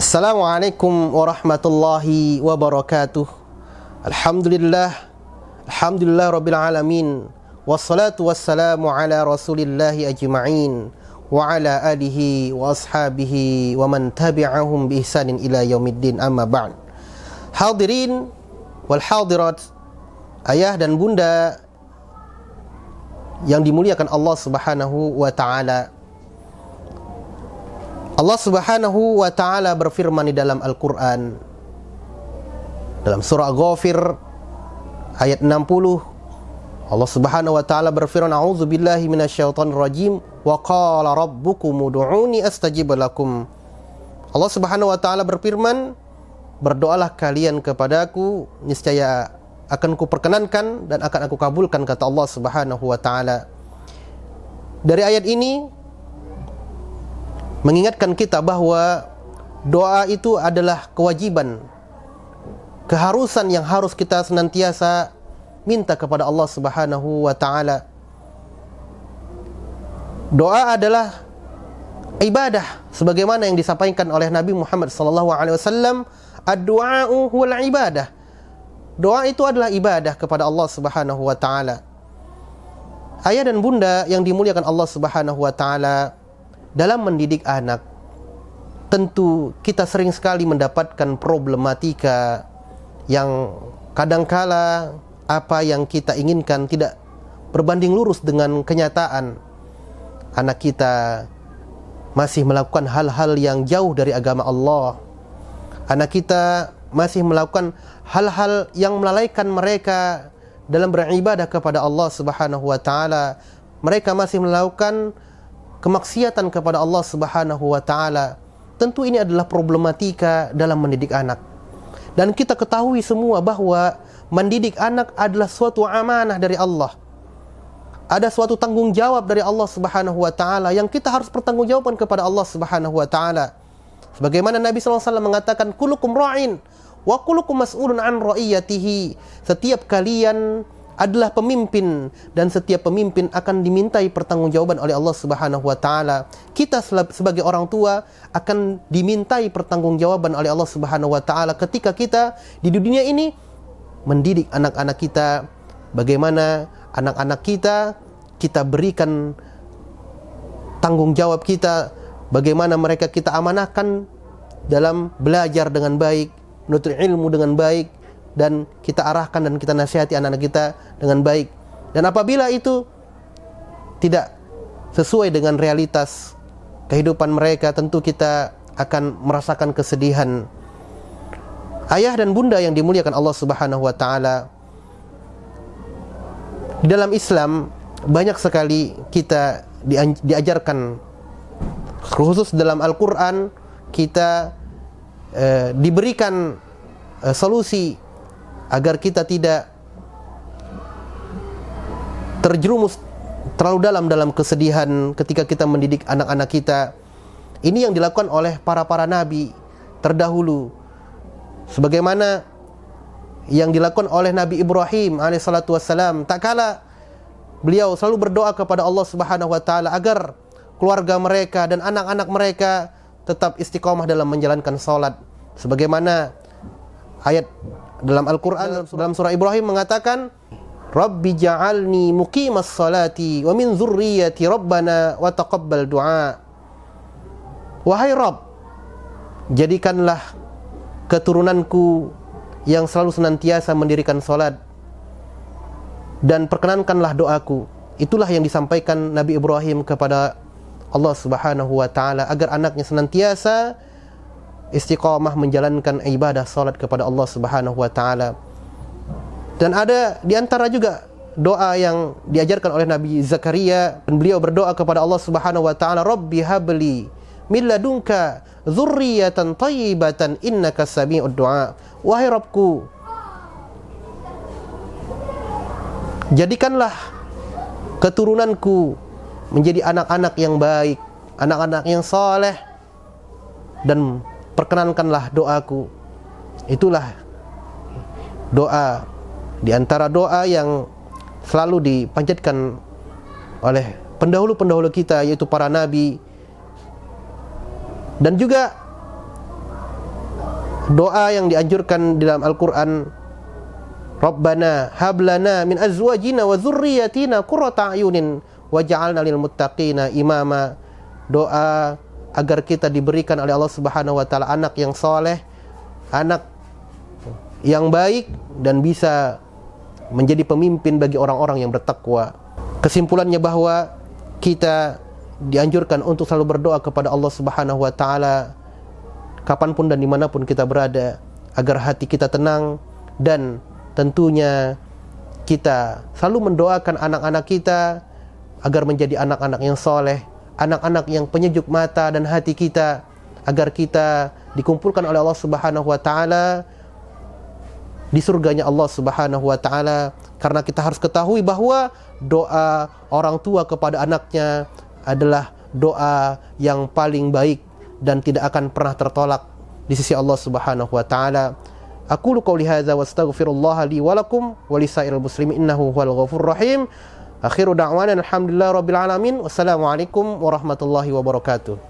Assalamualaikum warahmatullahi wabarakatuh. Alhamdulillah Rabbil alamin. Wassalatu wassalamu ala rasulillahi ajma'in wa ala alihi wa ashabihi wa man tabi'ahum bi ihsanin ila yaumiddin, amma ba'd. Hadirin wal hadirat, ayah dan bunda yang dimuliakan Allah Subhanahu wa ta'ala. Allah Subhanahu wa ta'ala berfirman di dalam Al-Quran, dalam surah Ghafir ayat 60. Allah Subhanahu wa ta'ala berfirman, a'udzu billahi minasyaitonir rajim, wa qala rabbukum ud'uni astajib lakum. Allah Subhanahu wa ta'ala berfirman, berdoalah kalian kepadaku, niscaya akan kuperkenankan dan akan aku kabulkan, kata Allah Subhanahu wa ta'ala. Dari ayat ini mengingatkan kita bahwa doa itu adalah kewajiban, keharusan yang harus kita senantiasa minta kepada Allah Subhanahu wa ta'ala. Doa adalah ibadah sebagaimana yang disampaikan oleh Nabi Muhammad SAW, ad-du'a'u huwal ibadah. Doa itu adalah ibadah kepada Allah Subhanahu wa ta'ala. Ayah dan bunda yang dimuliakan Allah Subhanahu wa ta'ala, dalam mendidik anak, tentu kita sering sekali mendapatkan problematika yang kadangkala apa yang kita inginkan tidak berbanding lurus dengan kenyataan. Anak kita masih melakukan hal-hal yang jauh dari agama Allah. Anak kita masih melakukan hal-hal yang melalaikan mereka dalam beribadah kepada Allah Subhanahu wa ta'ala. Mereka masih melakukan kemaksiatan kepada Allah Subhanahu wa ta'ala. Tentu ini adalah problematika dalam mendidik anak. Dan kita ketahui semua bahwa mendidik anak adalah suatu amanah dari Allah. Ada suatu tanggung jawab dari Allah Subhanahu wa ta'ala yang kita harus bertanggungjawabkan kepada Allah Subhanahu wa ta'ala. Sebagaimana Nabi SAW mengatakan, kulukum ra'in wa kulukum mas'ulun an ra'iyatihi. Setiap kalian adalah pemimpin dan setiap pemimpin akan dimintai pertanggungjawaban oleh Allah Subhanahu wa ta'ala. Kita sebagai orang tua akan dimintai pertanggungjawaban oleh Allah Subhanahu wa ta'ala ketika kita di dunia ini mendidik anak-anak kita. Bagaimana anak-anak kita berikan tanggung jawab kita, bagaimana mereka kita amanahkan dalam belajar dengan baik, menuntut ilmu dengan baik, dan kita arahkan dan kita nasihati anak-anak kita dengan baik. Dan apabila itu tidak sesuai dengan realitas kehidupan mereka, tentu kita akan merasakan kesedihan. Ayah dan bunda yang dimuliakan Allah Subhanahu wa ta'ala, di dalam Islam banyak sekali kita diajarkan, khusus dalam Al-Quran kita diberikan solusi agar kita tidak terjerumus terlalu dalam kesedihan ketika kita mendidik anak-anak kita. Ini yang dilakukan oleh para nabi terdahulu, sebagaimana yang dilakukan oleh Nabi Ibrahim alaihissalatu wassalam. Tak kala beliau selalu berdoa kepada Allah Subhanahu wa ta'ala agar keluarga mereka dan anak-anak mereka tetap istiqomah dalam menjalankan salat. Sebagaimana ayat dalam Al-Quran, dalam surah Ibrahim mengatakan, Rabbi ja'alni muqimas salati wa min zurriyati rabbana wa taqabbal du'a. Wahai Rabb, jadikanlah keturunanku yang selalu senantiasa mendirikan salat dan perkenankanlah doaku. Itulah yang disampaikan Nabi Ibrahim kepada Allah Subhanahu wa ta'ala agar anaknya senantiasa istiqamah menjalankan ibadah salat kepada Allah Subhanahu wa ta'ala. Dan ada di antara juga doa yang diajarkan oleh Nabi Zakaria, dan beliau berdoa kepada Allah Subhanahu wa ta'ala, Rabbi habli min ladunka dzurriyyatan thayyibatan innaka sami'ud du'a. Wahai Rabbku, jadikanlah keturunanku menjadi anak-anak yang baik, anak-anak yang saleh, dan perkenankanlah doaku. Itulah doa di antara doa yang selalu dipanjatkan oleh pendahulu-pendahulu kita, yaitu para nabi. Dan juga doa yang dianjurkan di dalam Al-Quran, Rabbana hablana min azwajina wa dzurriyyatina qurrata a'yunin waj'alna lil muttaqina imama. Doa agar kita diberikan oleh Allah Subhanahu wa taala anak yang soleh, anak yang baik, dan bisa menjadi pemimpin bagi orang-orang yang bertakwa. Kesimpulannya bahwa kita dianjurkan untuk selalu berdoa kepada Allah Subhanahu wa taala kapanpun dan dimanapun kita berada, agar hati kita tenang, dan tentunya kita selalu mendoakan anak-anak kita agar menjadi anak-anak yang soleh, anak-anak yang penyejuk mata dan hati kita, agar kita dikumpulkan oleh Allah Subhanahu wa taala di surganya Allah Subhanahu wa taala. Karena kita harus ketahui bahwa doa orang tua kepada anaknya adalah doa yang paling baik dan tidak akan pernah tertolak di sisi Allah Subhanahu wa taala. Aqulu qouli hadza wa astaghfirullah li wa lakum wa lisairil muslimin innahu huwal ghafurur rahim. Akhiru da'wana alhamdulillahi rabbil alamin. Wassalamualaikum warahmatullahi wabarakatuh.